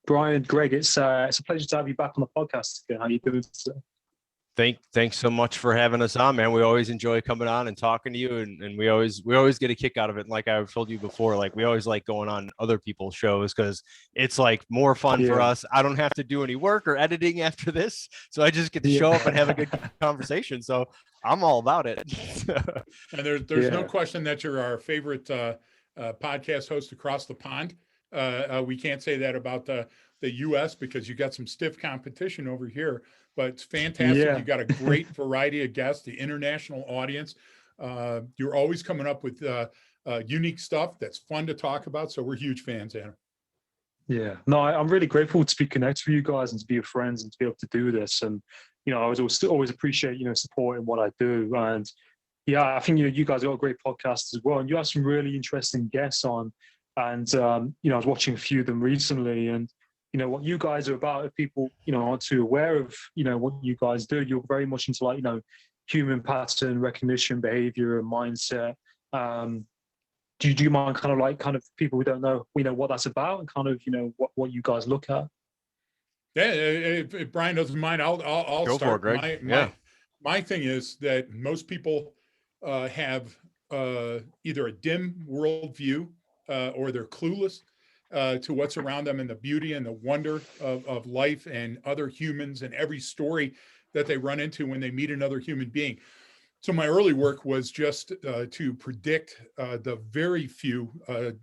Brian, Greg, it's a pleasure to have you back on the podcast again. How you doing today? Thanks so much for having us on, man. We always enjoy coming on and talking to you, and we always get a kick out of it. And like I've told you before, like we always like going on other people's shows because it's like more fun for Yeah, us. I don't have to do any work or editing after this, so I just get to show up and have a yeah, good conversation. So I'm all about it. And there's no yeah, question that you're our favorite podcast host across the pond. We can't say that about the U.S. because you got some stiff competition over here, but it's fantastic. You yeah. got a great variety of guests, the international audience. You're always coming up with unique stuff that's fun to talk about. So we're huge fans, Adam. Yeah, no, I'm really grateful to be connected with you guys and to be your friends and to be able to do this. And I was always appreciate supporting what I do. And yeah, I think you guys got a great podcast as well, and you have some really interesting guests on. And I was watching a few of them recently, and what you guys are about. If people aren't too aware of what you guys do, you're very much into like human pattern recognition, behavior, and mindset. Um, do you mind kind of people who don't know what that's about and kind of what you guys look at? Yeah, if Brian doesn't mind, I'll Go for it, start. Greg. My thing is that most people have either a dim worldview or they're clueless to what's around them and the beauty and the wonder of life and other humans and every story that they run into when they meet another human being. So my early work was just to predict the very few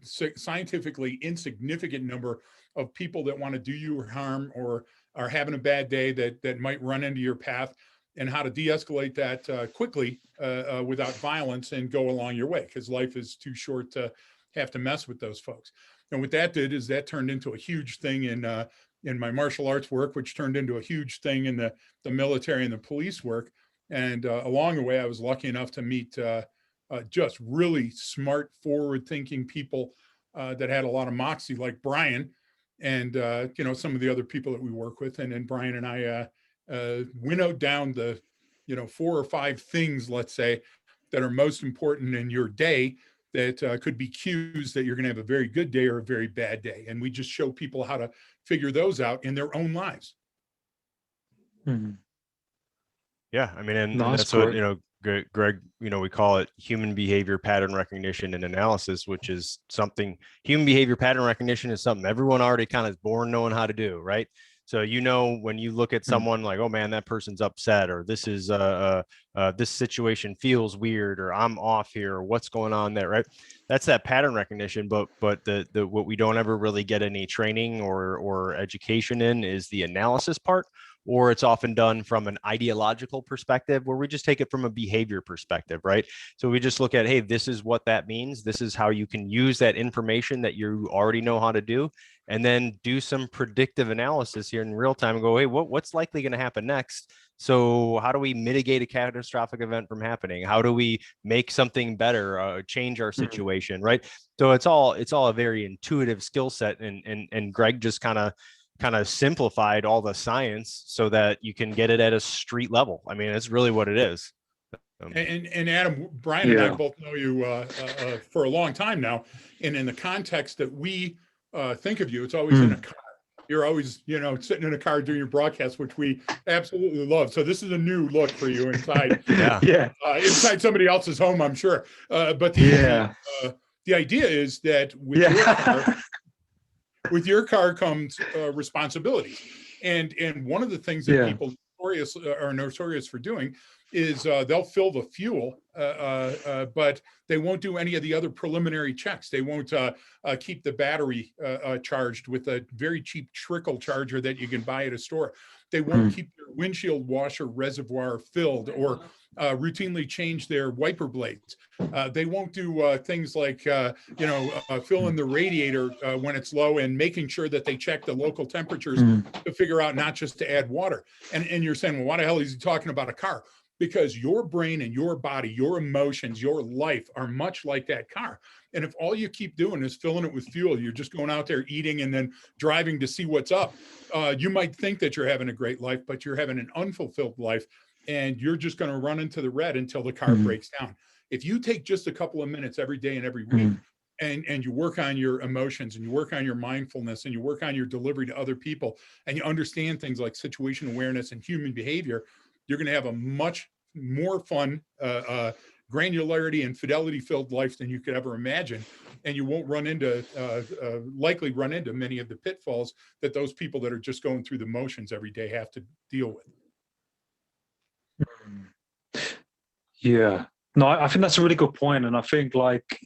scientifically insignificant number of people that want to do you harm or are having a bad day that might run into your path, and how to de-escalate that quickly without violence and go along your way, because life is too short to have to mess with those folks. And what that did is that turned into a huge thing in my martial arts work, which turned into a huge thing in the military and the police work. And along the way, I was lucky enough to meet just really smart, forward-thinking people that had a lot of moxie, like Brian, and some of the other people that we work with. And then Brian and I winnowed down the 4 or 5 things, let's say, that are most important in your day that could be cues that you're going to have a very good day or a very bad day. And we just show people how to figure those out in their own lives. Hmm. Yeah, I mean, and No, that's that's what, great. Greg, we call it human behavior pattern recognition and analysis, which is something. Human behavior pattern recognition is something everyone already kind of is born knowing how to do, right? So, when you look at Hmm. someone like, oh man, that person's upset, or this is this situation feels weird, or I'm off here, or what's going on there, right? That's that pattern recognition. But the what we don't ever really get any training or education in is the analysis part, or it's often done from an ideological perspective where we just take it from a behavior perspective, right? So we just look at, hey, this is what that means. This is how you can use that information that you already know how to do, and then do some predictive analysis here in real time and go, hey, what's likely going to happen next? So how do we mitigate a catastrophic event from happening? How do we make something better, change our Hmm. situation, right? So it's all a very intuitive skill set, and Greg just kind of simplified all the science so that you can get it at a street level. I mean, it's really what it is. And Adam, Brian and I Yeah. both know you for a long time now. And in the context that we think of you, it's always in a Hmm. car. You're always, sitting in a car doing your broadcast, which we absolutely love. So this is a new look for you inside, Yeah. Yeah. inside somebody else's home, I'm sure. But Yeah. the idea is that Yeah. with your car comes responsibilities, and one of the things that Yeah. people are notorious for doing is they'll fill the fuel, but they won't do any of the other preliminary checks. They won't keep the battery charged with a very cheap trickle charger that you can buy at a store. They won't Hmm. keep their windshield washer reservoir filled, or routinely change their wiper blades. They won't do things like fill in the radiator when it's low, and making sure that they check the local temperatures Hmm. to figure out not just to add water. And you're saying, well, why the hell is he talking about a car? Because your brain and your body, your emotions, your life are much like that car. And if all you keep doing is filling it with fuel, you're just going out there eating and then driving to see what's up. You might think that you're having a great life, but you're having an unfulfilled life, and you're just going to run into the red until the car Hmm. breaks down. If you take just a couple of minutes every day and every Hmm. week and you work on your emotions, and you work on your mindfulness, and you work on your delivery to other people, and you understand things like situation awareness and human behavior, you're going to have a much more fun, granularity and fidelity filled life than you could ever imagine. And you won't likely run into many of the pitfalls that those people that are just going through the motions every day have to deal with. Yeah. No, I think that's a really good point. And I think like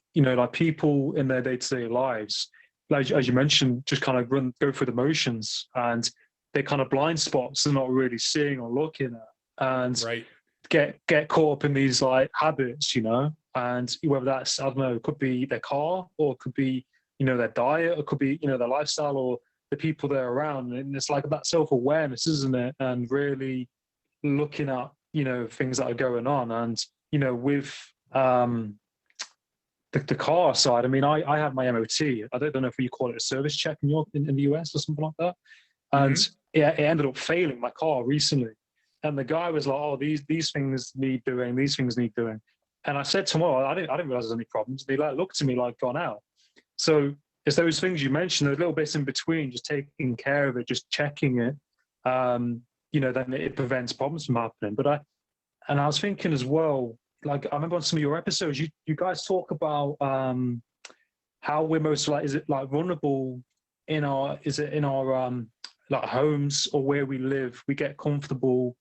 people in their day-to-day lives, like as you mentioned, just kind of go through the motions, and they're kind of blind spots they're not really seeing or looking at, and Right. get caught up in these like habits, and whether that's, I don't know, it could be their car, or it could be, their diet, or it could be, their lifestyle, or the people they're around. And it's like that self-awareness, isn't it? And really looking at, things that are going on. And, with the car side, I mean, I had my MOT. I don't know if you call it a service check in the US or something like that. And it ended up failing my car recently. And the guy was like, "Oh, these things need doing. These things need doing." And I said to him, "Oh, I didn't realize there's any problems." And he like looked at me like, "Gone out." So it's those things you mentioned, those little bits in between, just taking care of it, just checking it. Then it prevents problems from happening. But I was thinking as well, like I remember on some of your episodes, you guys talk about how we're most like, is it like vulnerable in our like homes or where we live, we get comfortable.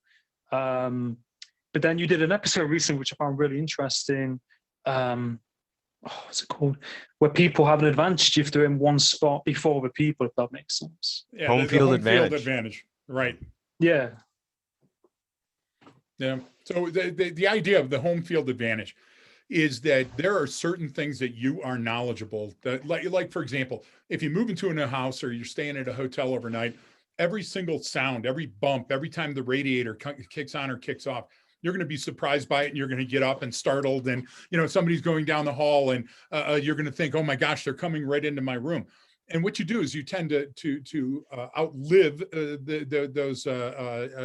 But then you did an episode recently, which I found really interesting. What's it called? Where people have an advantage if they're in one spot before other people, if that makes sense. Yeah, home field advantage. Right. Yeah. Yeah. So the idea of the home field advantage is that there are certain things that you are knowledgeable that, like for example, if you move into a new house or you're staying at a hotel overnight, every single sound, every bump, every time the radiator kicks on or kicks off, you're going to be surprised by it, and you're going to get up and startled, and somebody's going down the hall, and you're going to think, "Oh my gosh, they're coming right into my room." And what you do is you tend to outlive those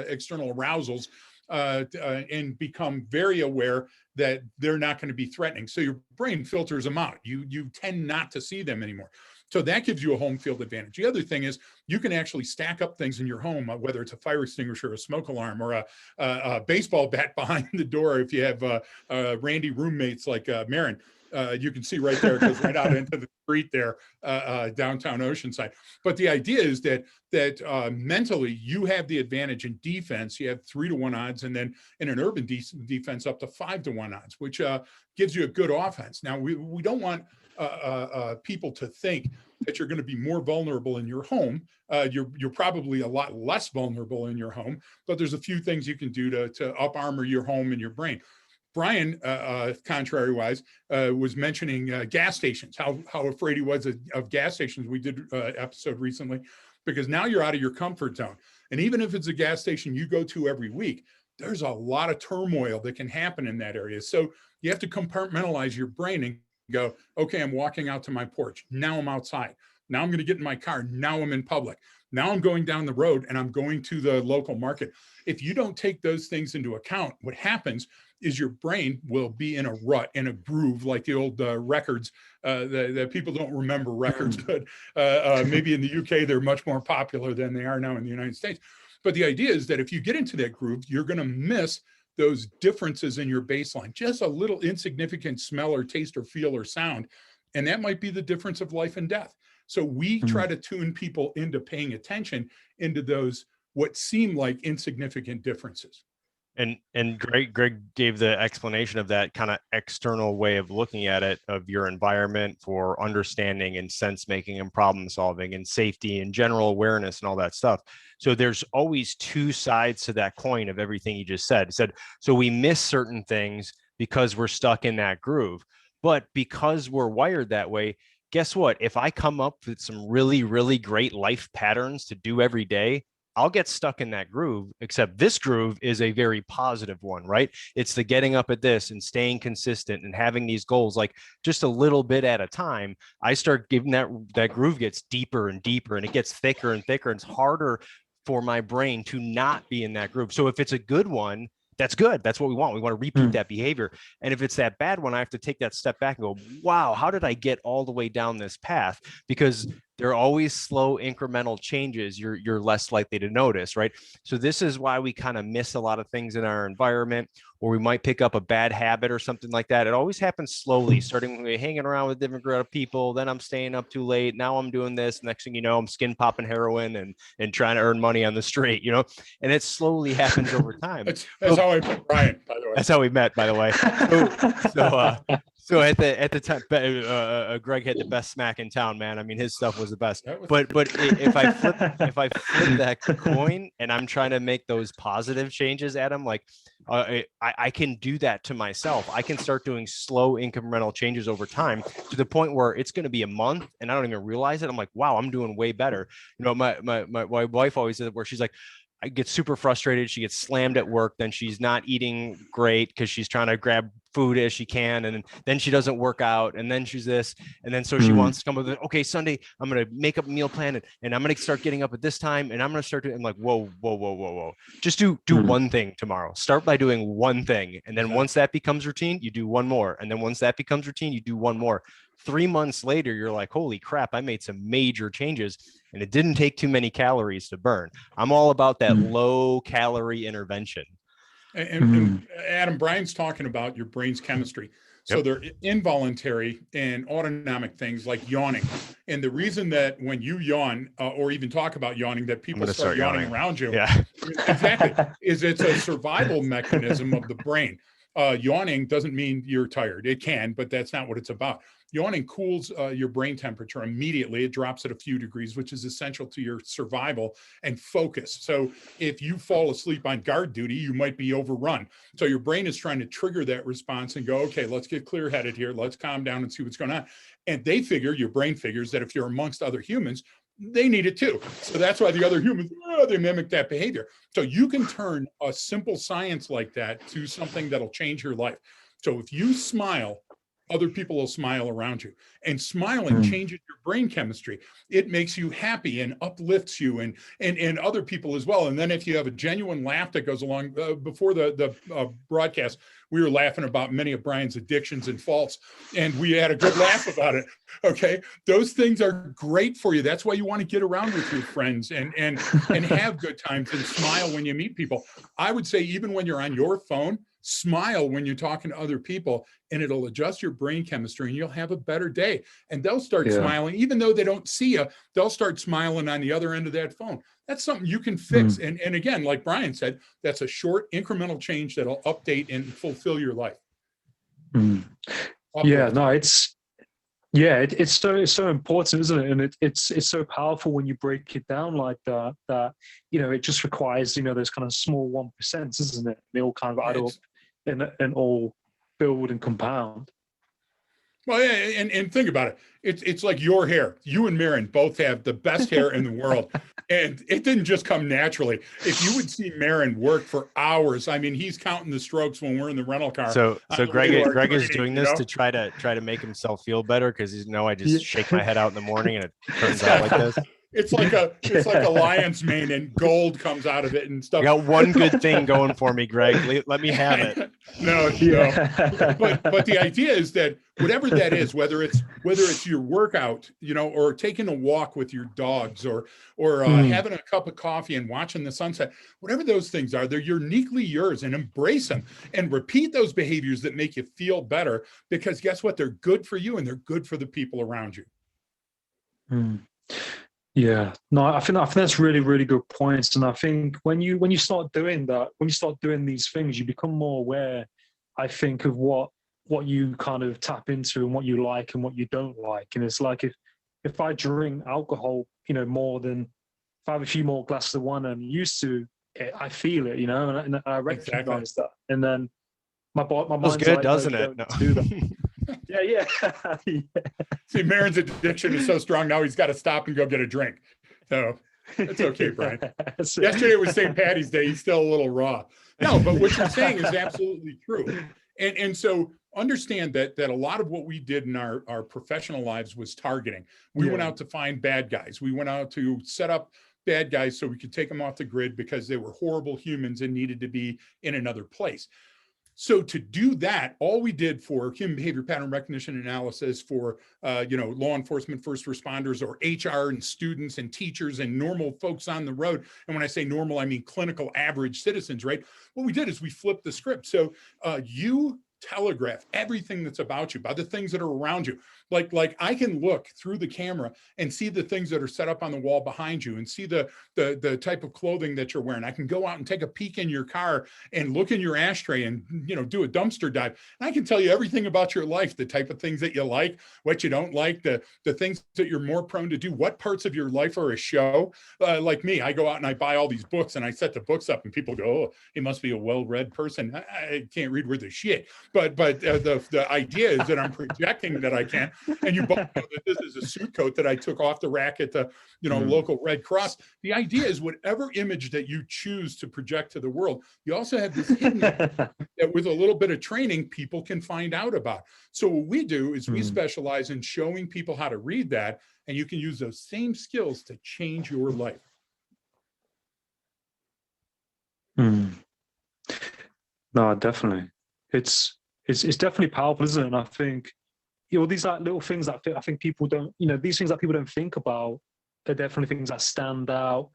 external arousals and become very aware that they're not going to be threatening. So your brain filters them out. You tend not to see them anymore. So that gives you a home field advantage. The other thing is you can actually stack up things in your home, whether it's a fire extinguisher, a smoke alarm, or a baseball bat behind the door. If you have randy roommates like Marin, you can see right there, it goes right out into the street there, downtown Oceanside. But the idea is that mentally you have the advantage in defense. You have 3-to-1 odds, and then in an urban defense up to 5-to-1 odds, which gives you a good offense. Now we don't want people to think that you're going to be more vulnerable in your home. You're probably a lot less vulnerable in your home, but there's a few things you can do to up armor your home and your brain. Brian, contrary-wise, was mentioning gas stations, how afraid he was of gas stations. We did an episode recently, because now you're out of your comfort zone. And even if it's a gas station you go to every week, there's a lot of turmoil that can happen in that area. So you have to compartmentalize your brain and go, okay, I'm walking out to my porch. Now I'm outside. Now I'm going to get in my car. Now I'm in public. Now I'm going down the road and I'm going to the local market. If you don't take those things into account, what happens is your brain will be in a rut, in a groove, like the old records. That people don't remember records, but maybe in the UK, they're much more popular than they are now in the United States. But the idea is that if you get into that groove, you're going to miss those differences in your baseline, just a little insignificant smell or taste or feel or sound. And that might be the difference of life and death. So we try to tune people into paying attention into those, what seem like insignificant differences. And Greg gave the explanation of that kind of external way of looking at it, of your environment for understanding and sense making and problem solving and safety and general awareness and all that stuff. So there's always two sides to that coin of everything you just said. He said, so we miss certain things because we're stuck in that groove. But because we're wired that way, guess what? If I come up with some really, really great life patterns to do every day, I'll get stuck in that groove, except this groove is a very positive one, right? It's the getting up at this and staying consistent and having these goals, like just a little bit at a time. I start giving that groove gets deeper and deeper, and it gets thicker and thicker. And it's harder for my brain to not be in that groove. So if it's a good one, that's good. That's what we want. We want to repeat that behavior. And if it's that bad one, I have to take that step back and go, wow, how did I get all the way down this path? Because they're always slow incremental changes you're less likely to notice, right? So this is why we kind of miss a lot of things in our environment, or we might pick up a bad habit or something like that. It always happens slowly, starting when we're hanging around with different group of people. Then I'm staying up too late. Now I'm doing this. Next thing you know, I'm skin popping heroin and trying to earn money on the street, you know, and it slowly happens over time. That's how I met Brian, by the way. That's how we met, by the way. So at the time, Greg had the best smack in town, man. I mean, his stuff was the best. But if I flip that coin and I'm trying to make those positive changes, Adam, like I can do that to myself. I can start doing slow incremental changes over time to the point where it's going to be a month and I don't even realize it. I'm like, wow, I'm doing way better. You know, my wife always said it, where she's like, I get super frustrated. She gets slammed at work. Then she's not eating great because she's trying to grab food as she can. And then she doesn't work out. And then she's this. And then so she wants to come with, okay, Sunday, I'm going to make up a meal plan and I'm going to start getting up at this time. And I'm going to start doing, I'm like, whoa. Just do one thing tomorrow. Start by doing one thing. And then once that becomes routine, you do one more. And then once that becomes routine, you do one more. 3 months later, you're like, holy crap, I made some major changes and it didn't take too many calories to burn. I'm all about that low calorie intervention. And Adam, Brian's talking about your brain's chemistry. So they're involuntary and autonomic things like yawning. And the reason that when you yawn or even talk about yawning, that people start yawning around you, exactly, is it's a survival mechanism of the brain. Yawning doesn't mean you're tired. It can, but that's not what it's about. Yawning cools your brain temperature immediately. It drops it a few degrees, which is essential to your survival and focus. So if you fall asleep on guard duty, you might be overrun. So your brain is trying to trigger that response and go, okay, let's get clear-headed here. Let's calm down and see what's going on. And your brain figures that if you're amongst other humans, they need it too. So that's why the other humans, they mimic that behavior. So you can turn a simple science like that to something that'll change your life. So if you smile, other people will smile around you, and smiling changes your brain chemistry. It makes you happy and uplifts you and other people as well. And then if you have a genuine laugh that goes along, before the broadcast, we were laughing about many of Brian's addictions and faults, and we had a good laugh about it. Okay. Those things are great for you. That's why you want to get around with your friends and have good times and smile when you meet people. I would say even when you're on your phone, smile when you're talking to other people, and it'll adjust your brain chemistry and you'll have a better day. And they'll start smiling, even though they don't see you, they'll start smiling on the other end of that phone. That's something you can fix. And again, like Brian said, that's a short incremental change that'll update and fulfill your life. It's so important, isn't it? And it's so powerful when you break it down like that you know, it just requires, you know, those kind of small 1%, isn't it? They all kind of add up and all build and compound. Well, yeah, and think about it. It's like your hair. You and Marin both have the best hair in the world. And it didn't just come naturally. If you would see Marin work for hours, I mean, he's counting the strokes when we're in the rental car. So Greg is doing this to try to make himself feel better, because he's I just shake my head out in the morning and it turns out like this. It's like a lion's mane and gold comes out of it and stuff. I got one good thing going for me, Greg. Let me have it. No. But the idea is that whatever that is, whether it's your workout, you know, or taking a walk with your dogs, or having a cup of coffee and watching the sunset, whatever those things are, they're uniquely yours, and embrace them and repeat those behaviors that make you feel better, because guess what? They're good for you and they're good for the people around you. Yeah, no, I think that's really, really good points. And I think when you start doing that, when you start doing these things, you become more aware, I think, of what you kind of tap into and what you like and what you don't like. And it's like if I drink alcohol, you know, if I have a few more glasses of wine than I'm used to, I feel it, you know, and I recognize that. And then my mind's good, like, doesn't it? No. Do that. Yeah. See, Marin's addiction is so strong now he's got to stop and go get a drink. So it's okay, Brian. Yesterday was St. Patty's Day. He's still a little raw. No, but what you're saying is absolutely true. And so understand that a lot of what we did in our professional lives was targeting. We went out to find bad guys. We went out to set up bad guys so we could take them off the grid because they were horrible humans and needed to be in another place. So to do that, all we did for human behavior pattern recognition analysis for law enforcement, first responders, or HR and students and teachers and normal folks on the road. And when I say normal, I mean clinical average citizens, right? What we did is we flipped the script. So you telegraph everything that's about you, about the things that are around you. Like I can look through the camera and see the things that are set up on the wall behind you and see the type of clothing that you're wearing. I can go out and take a peek in your car and look in your ashtray and do a dumpster dive. And I can tell you everything about your life, the type of things that you like, what you don't like, the things that you're more prone to do, what parts of your life are a show. Like me, I go out and I buy all these books and I set the books up and people go, oh, he must be a well-read person. I can't read worth a shit. But the idea is that I'm projecting that I can. And you both know that this is a suit coat that I took off the rack at the local Red Cross. The idea is whatever image that you choose to project to the world, you also have this hidden that with a little bit of training, people can find out about. So what we do is we specialize in showing people how to read that, and you can use those same skills to change your life. No, definitely. It's definitely powerful, isn't it? And I think these like little things that I think people don't, these things that people don't think about are definitely things that stand out.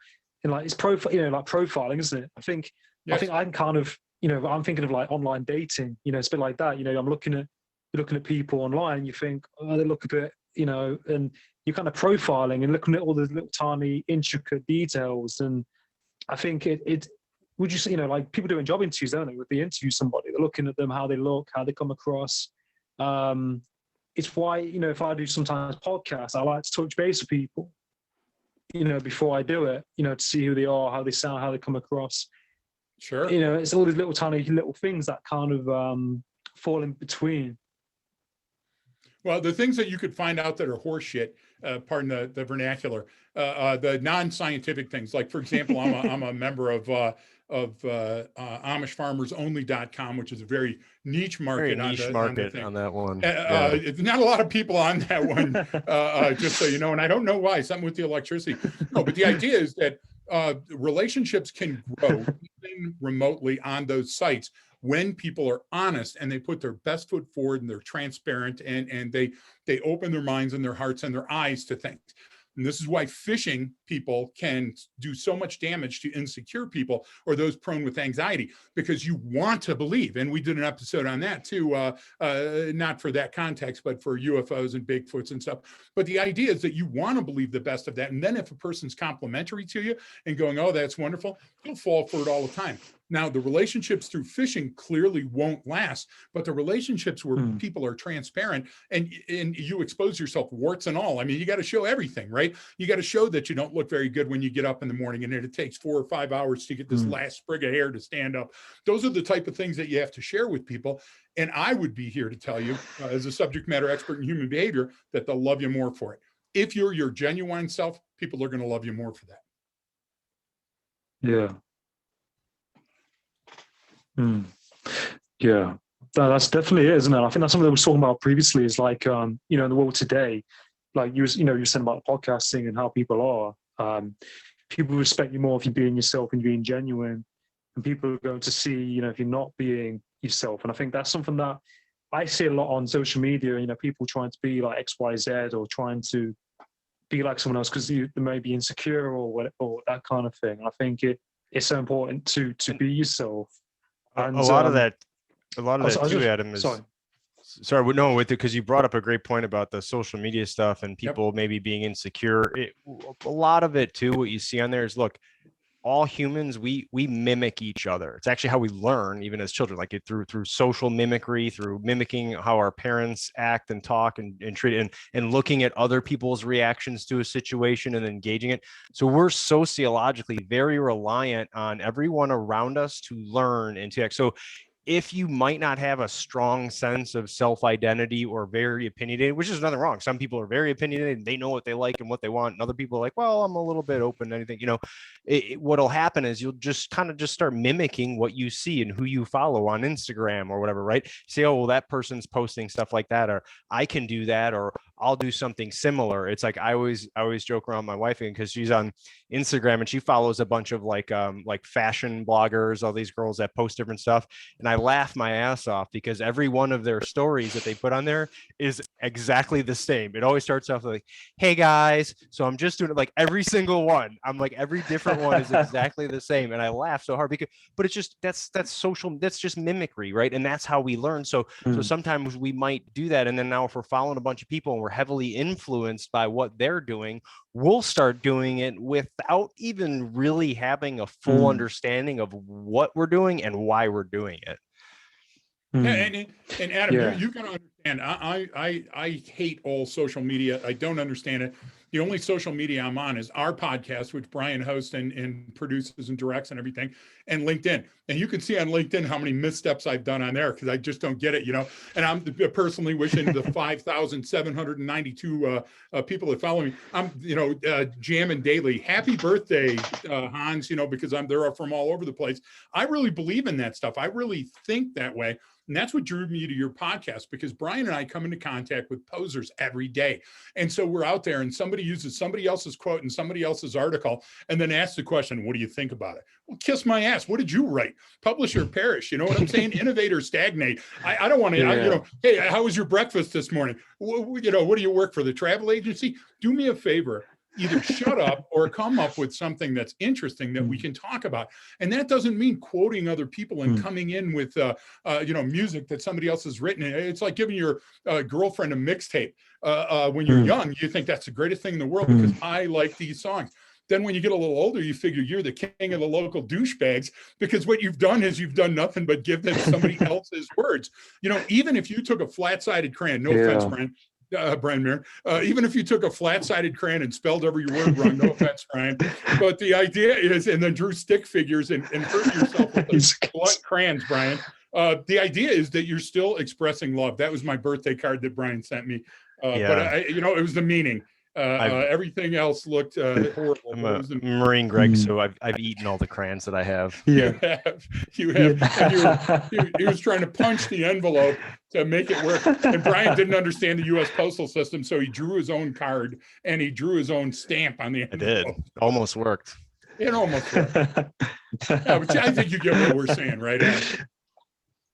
And like it's like profiling, isn't it? I think I can kind of, I'm thinking of like online dating. It's a bit like that. I'm looking at people online. You think, oh, they look a bit, and you're kind of profiling and looking at all the little tiny intricate details. And I think it would you say, like people doing job interviews, don't they? Would they interview somebody? They're looking at them, how they look, how they come across. It's why, if I do sometimes podcasts, I like to touch base with people, before I do it, to see who they are, how they sound, how they come across. Sure. It's all these little tiny little things that kind of fall in between. Well, the things that you could find out that are horseshit, pardon the vernacular, the non-scientific things, like, for example, I'm a member of AmishFarmersOnly.com, which is a very niche market. On that one. It's not a lot of people on that one, just so you know, and I don't know why, something with the electricity. No, but the idea is that relationships can grow even remotely on those sites when people are honest and they put their best foot forward and they're transparent and they open their minds and their hearts and their eyes to things. And this is why phishing people can do so much damage to insecure people or those prone with anxiety, because you want to believe. And we did an episode on that too, not for that context, but for UFOs and Bigfoots and stuff. But the idea is that you want to believe the best of that. And then if a person's complimentary to you and going, oh, that's wonderful, you'll fall for it all the time. Now, the relationships through phishing clearly won't last, but the relationships where people are transparent and you expose yourself, warts and all. I mean, you got to show everything, right? You got to show that you don't look very good when you get up in the morning and it takes 4 or 5 hours to get this last sprig of hair to stand up. Those are the type of things that you have to share with people. And I would be here to tell you, as a subject matter expert in human behavior, that they'll love you more for it. If you're your genuine self, people are going to love you more for that. Yeah. Yeah, that's definitely it, isn't it? I think that's something that we were talking about previously. Is like, in the world today, like you were saying about podcasting and how people are. People respect you more if you're being yourself and you're being genuine, and people are going to see, if you're not being yourself. And I think that's something that I see a lot on social media. People trying to be like X, Y, Z, or trying to be like someone else because they may be insecure or that kind of thing. I think it's so important to be yourself. And, a lot of that too, Adam, is sorry, no, with it, because you brought up a great point about the social media stuff and people maybe being insecure. A lot of it too, what you see on there is, look, all humans, we mimic each other. It's actually how we learn, even as children, like through social mimicry, through mimicking how our parents act and talk and treat it, and looking at other people's reactions to a situation and engaging it. So we're sociologically very reliant on everyone around us to learn and to act. So if you might not have a strong sense of self-identity or very opinionated, which is nothing wrong. Some people are very opinionated and they know what they like and what they want. And other people are like, well, I'm a little bit open to anything. What'll happen is you'll just start mimicking what you see and who you follow on Instagram or whatever, right? Say, oh, well, that person's posting stuff like that, or I can do that, or I'll do something similar. It's like I always joke around my wife because she's on Instagram and she follows a bunch of like fashion bloggers, all these girls that post different stuff. And I laugh my ass off because every one of their stories that they put on there is exactly the same. It always starts off like, hey guys, so I'm just doing it, like every single one. I'm like, every different one is exactly the same. And I laugh so hard because, but it's just, that's social, that's just mimicry, right? And that's how we learn. So sometimes we might do that. And then now if we're following a bunch of people and we're heavily influenced by what they're doing, we'll start doing it without even really having a full understanding of what we're doing and why we're doing it. And Adam, you gotta understand, I hate all social media. I don't understand it. The only social media I'm on is our podcast, which Brian hosts and produces and directs and everything, and LinkedIn. And you can see on LinkedIn how many missteps I've done on there because I just don't get it, And I'm personally wishing the 5,792 people that follow me, I'm, jamming daily. Happy birthday, Hans, because they're from all over the place. I really believe in that stuff. I really think that way. And that's what drew me to your podcast, because Brian and I come into contact with posers every day. And so we're out there and somebody uses somebody else's quote and somebody else's article and then asks the question, what do you think about it? Well, kiss my ass. What did you write? Publish or perish. You know what I'm saying? Innovate or stagnate. I don't want to, hey, how was your breakfast this morning? What do you work for, the travel agency? Do me a favor. Either shut up or come up with something that's interesting that we can talk about. And that doesn't mean quoting other people and coming in with, music that somebody else has written. It's like giving your girlfriend a mixtape. When you're young, you think that's the greatest thing in the world because I like these songs. Then when you get a little older, you figure you're the king of the local douchebags because what you've done is you've done nothing but give them somebody else's words. Even if you took a flat-sided crayon, no offense, Brian Mayer, even if you took a flat-sided crayon and spelled every word wrong, no offense, Brian, but the idea is, and then drew stick figures and hurt yourself with those blunt crayons, Brian. The idea is that you're still expressing love. That was my birthday card that Brian sent me. But it was the meaning. Everything else looked horrible. I'm a Marine, Greg, so I've eaten all the crayons that I have. You have. And he was trying to punch the envelope to make it work. And Brian didn't understand the U.S. postal system, so he drew his own card and he drew his own stamp on the envelope. I did. Almost worked. It almost worked. But I think you get what we're saying, right, Adam?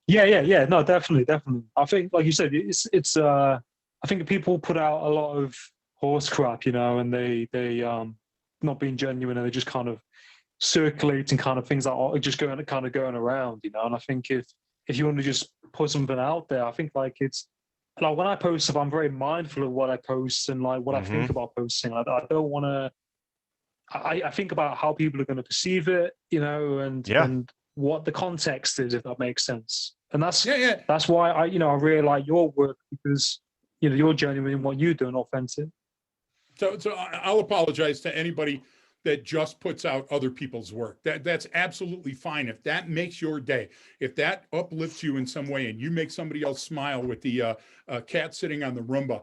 Yeah. No, definitely. I think, like you said, it's. I think people put out a lot of horse crap, and they not being genuine, and they just kind of circulating kind of things that are just going around, And I think if you want to just put something out there, I think like it's like when I post stuff, I'm very mindful of what I post and like what I think about posting. I don't want to. I think about how people are going to perceive it, and what the context is, if that makes sense. And that's why I really like your work, because you're genuine in what you do and authentic. So I'll apologize to anybody that just puts out other people's work. That's absolutely fine. If that makes your day, if that uplifts you in some way and you make somebody else smile with the cat sitting on the Roomba,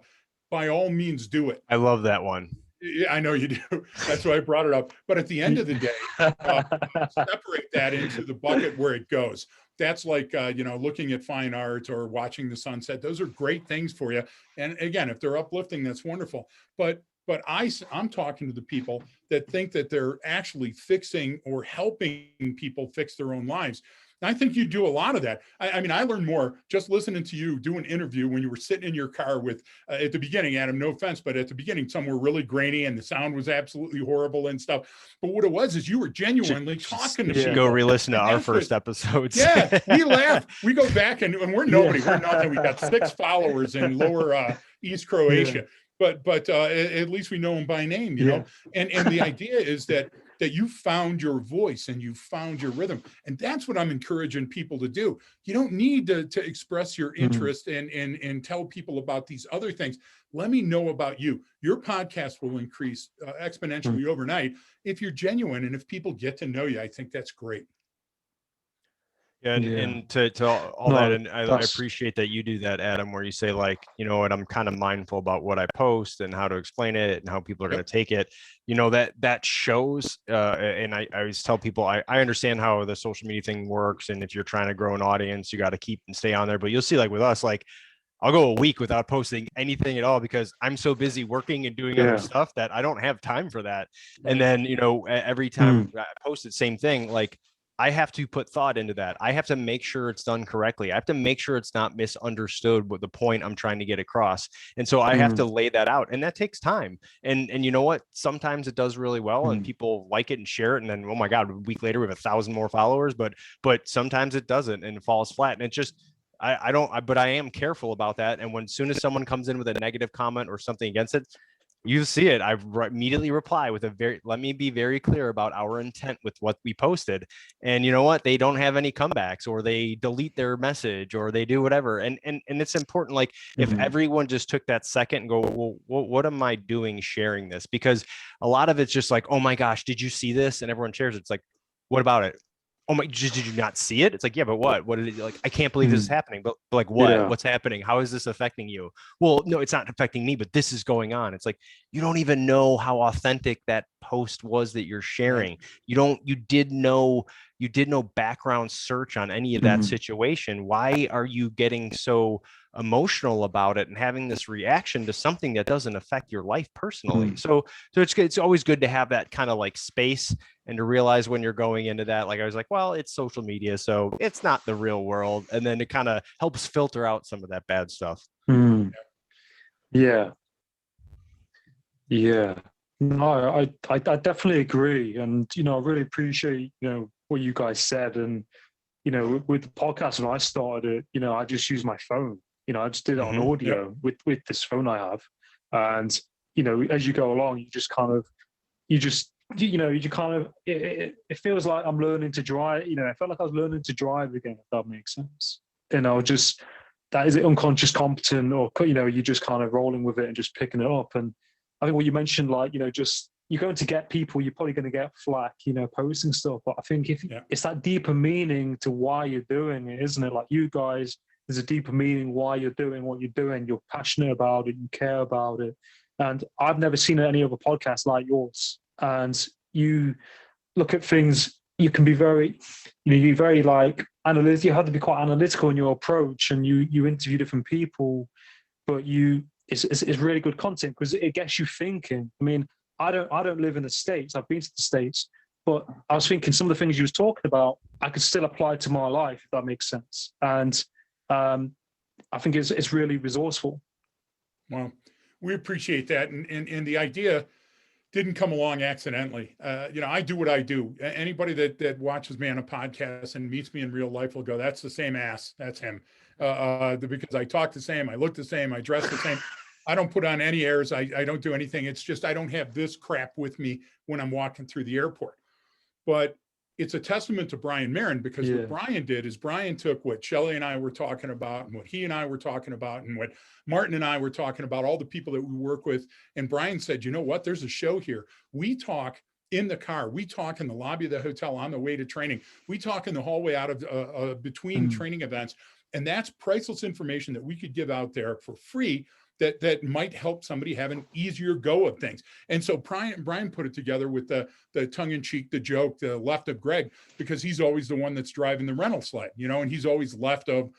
by all means do it. I love that one. Yeah, I know you do. That's why I brought it up. But at the end of the day, separate that into the bucket where it goes. That's like, looking at fine art or watching the sunset. Those are great things for you. And again, if they're uplifting, that's wonderful. But I'm talking to the people that think that they're actually fixing or helping people fix their own lives. And I think you do a lot of that. I mean, I learned more just listening to you do an interview when you were sitting in your car with, at the beginning, Adam, no offense, but at the beginning, some were really grainy and the sound was absolutely horrible and stuff. But what it was is you were genuinely talking to people. Go re-listen to our first episodes. Yeah, we laugh. We go back and we're nobody. We're nothing. We got 6 followers in lower East Croatia. But at least we know them by name, know. And the idea is that you found your voice and you found your rhythm, and that's what I'm encouraging people to do. You don't need to express your interest and tell people about these other things. Let me know about you. Your podcast will increase exponentially overnight if you're genuine, and if people get to know you. I think that's great. And to all that, and I appreciate that you do that, Adam, where you say, like, you know what, I'm kind of mindful about what I post and how to explain it and how people are going to take it. That shows, and I always tell people, I understand how the social media thing works, and if you're trying to grow an audience, you got to keep and stay on there. But you'll see, like with us, like I'll go a week without posting anything at all because I'm so busy working and doing other stuff that I don't have time for that. Right. And then, every time I post the same thing, like I have to put thought into that. I have to make sure it's done correctly. I have to make sure it's not misunderstood what the point I'm trying to get across. And so I have to lay that out, and that takes time. And you know what? Sometimes it does really well and people like it and share it. And then, oh my God, a week later we have 1,000 more followers, but sometimes it doesn't and it falls flat. And it just, but I am careful about that. And when soon as someone comes in with a negative comment or something against it, you see it. I immediately reply with let me be very clear about our intent with what we posted. And you know what? They don't have any comebacks, or they delete their message, or they do whatever. And it's important. Like if everyone just took that second and go, well, what am I doing sharing this? Because a lot of it's just like, oh my gosh, did you see this? And everyone shares it. It's like, what about it? Oh my, did you not see it? It's like, yeah, but what did it, like, I can't believe this is happening, but like, what's happening? How is this affecting you? Well, no, it's not affecting me, but this is going on. It's like, you don't even know how authentic that post was that you're sharing. You did no background search on any of that situation. Why are you getting so emotional about it and having this reaction to something that doesn't affect your life personally? So it's always good to have that kind of like space and to realize when you're going into that, like I was like, well, it's social media, so it's not the real world. And then it kind of helps filter out some of that bad stuff. Yeah. No, I definitely agree. And, I really appreciate, what you guys said. And, with the podcast, when I started it, I just used my phone. I just did it on audio with this phone I have. And, as you go along, it feels like I'm learning to drive. I felt like I was learning to drive again, if that makes sense. That is it unconscious competent, or, you're just kind of rolling with it and just picking it up. And I think what you mentioned, like, just you're going to get people, you're probably going to get flack, posting stuff. But I think it's that deeper meaning to why you're doing it, isn't it? Like you guys, there's a deeper meaning why you're doing what you're doing. You're passionate about it, you care about it. And I've never seen any other podcast like yours. And you look at things, you can be very, you're very like analytical. You have to be quite analytical in your approach, and you interview different people, but it's really good content because it gets you thinking. I mean, I don't live in the States. I've been to the States, but I was thinking some of the things you was talking about, I could still apply to my life, if that makes sense. And I think it's really resourceful. Well, we appreciate that. And the idea didn't come along accidentally. I do what I do. Anybody that watches me on a podcast and meets me in real life will go, that's the same ass. That's him. Because I talk the same, I look the same, I dress the same. I don't put on any airs. I don't do anything. It's just, I don't have this crap with me when I'm walking through the airport. But it's a testament to Brian Marin, because what Brian did is Brian took what Shelley and I were talking about and what he and I were talking about and what Martin and I were talking about, all the people that we work with. And Brian said, you know what, there's a show here. We talk in the car. We talk in the lobby of the hotel on the way to training. We talk in the hallway out of between training events. And that's priceless information that we could give out there for free that might help somebody have an easier go of things. And so Brian put it together with the tongue-in-cheek, the joke, the left of Greg, because he's always the one that's driving the rental sled, and he's always left of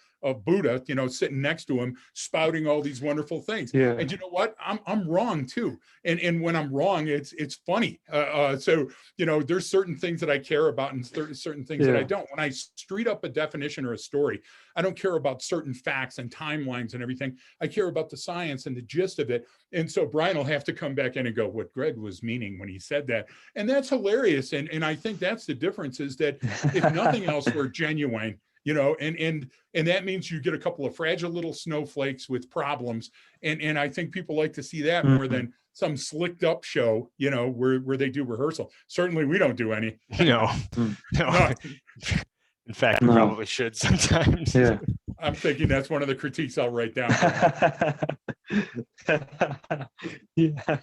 Buddha, sitting next to him, spouting all these wonderful things. Yeah. And you know what? I'm wrong too. And when I'm wrong, it's funny. So, there's certain things that I care about and certain things that I don't. When I street up a definition or a story, I don't care about certain facts and timelines and everything. I care about the science and the gist of it. And so Brian will have to come back in and go, what Greg was meaning when he said that. And that's hilarious. And I think that's the difference, is that if nothing else, we're genuine. And that means you get a couple of fragile little snowflakes with problems. And I think people like to see that more than some slicked up show, where they do rehearsal. Certainly we don't do any. No. In fact, we probably should sometimes. Yeah. I'm thinking that's one of the critiques I'll write down. Yeah.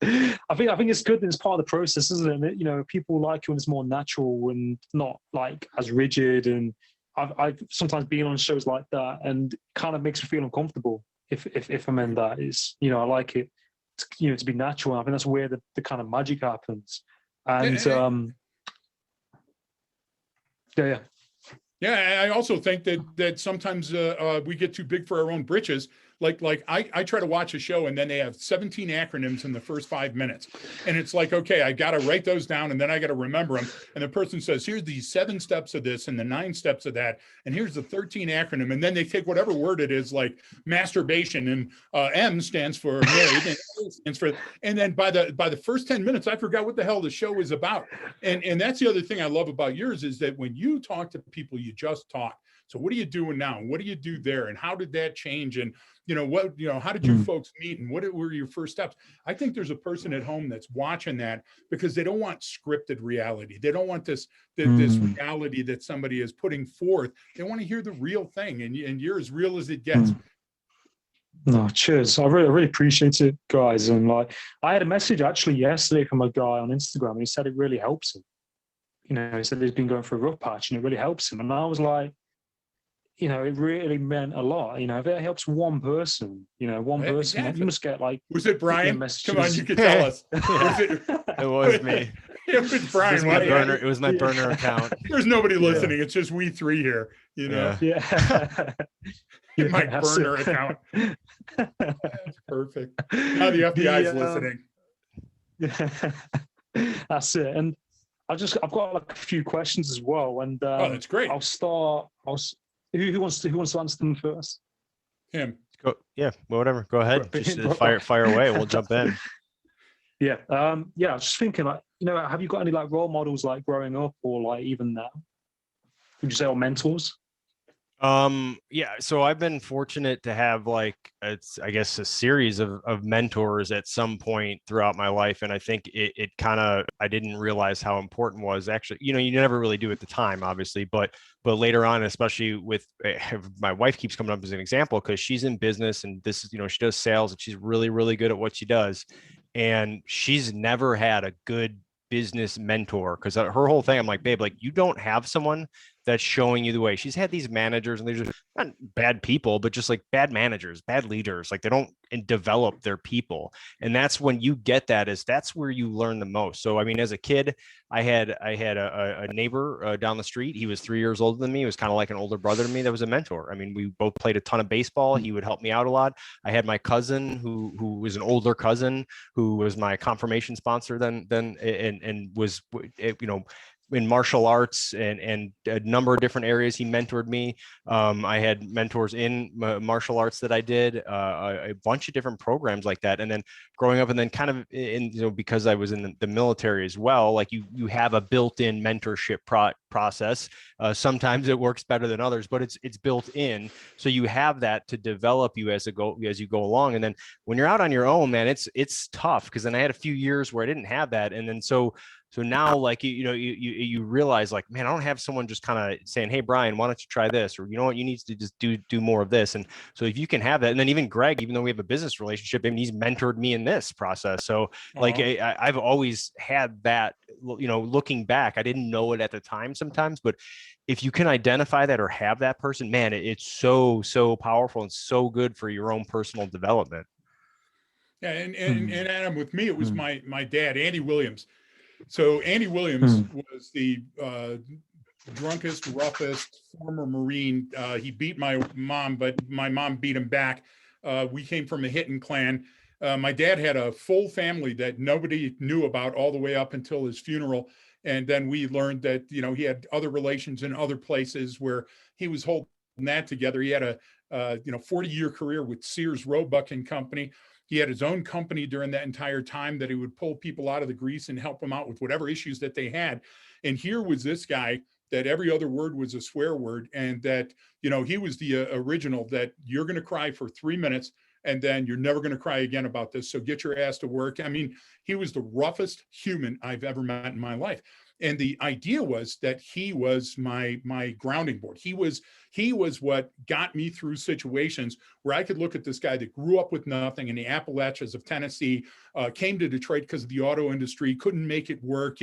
I think it's good that it's part of the process, isn't it? People like you when it's more natural and not like as rigid. And I've sometimes been on shows like that, and it kind of makes me feel uncomfortable if I'm in that. Is I like it to be natural. I think that's where the kind of magic happens. And Yeah, I also think that sometimes we get too big for our own britches. Like I try to watch a show and then they have 17 acronyms in the first 5 minutes, and it's like, okay, I got to write those down and then I got to remember them. And the person says, here's the 7 steps of this and the 9 steps of that, and here's the 13 acronym, and then they take whatever word it is, like masturbation, and M stands for married, and A stands for, and then by the first 10 minutes, I forgot what the hell the show is about. And that's the other thing I love about yours is that when you talk to people, you just talk. So what are you doing now? What do you do there? And how did that change? And how did you folks meet? And what were your first steps? I think there's a person at home that's watching that because they don't want scripted reality. They don't want this reality that somebody is putting forth. They want to hear the real thing, and you're as real as it gets. No, cheers. I really appreciate it, guys. And like, I had a message actually yesterday from a guy on Instagram, and he said it really helps him. He said he's been going through a rough patch, and it really helps him. And I was like, it really meant a lot. If it helps one person, person, exactly. You must get like. Was it Brian? Come on, you can tell us. It was me. It was Brian. It was my burner account. There's nobody listening. It's just we three here. Yeah. My burner account. That's perfect. Now the FBI is listening. That's it. And I've got like a few questions as well. And that's great. I'll start. Who wants to answer them first? Him. Go, yeah, well, whatever. Go ahead. Just fire away. We'll jump in. Yeah. I was just thinking, like, have you got any like role models like growing up or like even now? Would you say, or mentors? Yeah, so I've been fortunate to have like a series of mentors at some point throughout my life, and I think it kind of, I didn't realize how important it was actually. You never really do at the time, obviously, but later on, especially with my wife keeps coming up as an example because she's in business and this is, she does sales and she's really, really good at what she does, and she's never had a good business mentor because her whole thing, I'm like, babe, like you don't have someone that's showing you the way. She's had these managers and they're just not bad people, but just like bad managers, bad leaders. Like they don't develop their people. And that's when you get that's where you learn the most. So, I mean, as a kid, I had a neighbor down the street. He was 3 years older than me. He was kind of like an older brother to me. That was a mentor. I mean, we both played a ton of baseball. He would help me out a lot. I had my cousin who was an older cousin who was my confirmation sponsor and was, in martial arts and a number of different areas. He mentored me. I had mentors in martial arts that I did, a bunch of different programs like that. And then growing up and then kind of because I was in the military as well, like you have a built-in mentorship process. Sometimes it works better than others, but it's built in. So you have that to develop you as you go along. And then when you're out on your own, man, it's tough because then I had a few years where I didn't have that. And then so now, like, you realize, like, man, I don't have someone just kind of saying, hey, Brian, why don't you try this? Or, you know what, you need to just do more of this. And so if you can have that, and then even Greg, even though we have a business relationship, I mean, he's mentored me in this process. So like, I've always had that, looking back, I didn't know it at the time sometimes, but if you can identify that or have that person, man, it's so powerful and so good for your own personal development. Yeah. And Adam, with me, it was my dad, Andy Williams. So Andy Williams was the drunkest, roughest former Marine. He beat my mom, but my mom beat him back. We came from a Hitton clan. My dad had a full family that nobody knew about all the way up until his funeral. And then we learned that, he had other relations in other places where he was holding that together. He had a 40-year career with Sears Roebuck and Company. He had his own company during that entire time that he would pull people out of the grease and help them out with whatever issues that they had. And here was this guy that every other word was a swear word. And that, he was the original that you're going to cry for 3 minutes and then you're never going to cry again about this. So get your ass to work. I mean, he was the roughest human I've ever met in my life. And the idea was that he was my grounding board. He was what got me through situations where I could look at this guy that grew up with nothing in the Appalachians of Tennessee, came to Detroit because of the auto industry, couldn't make it work,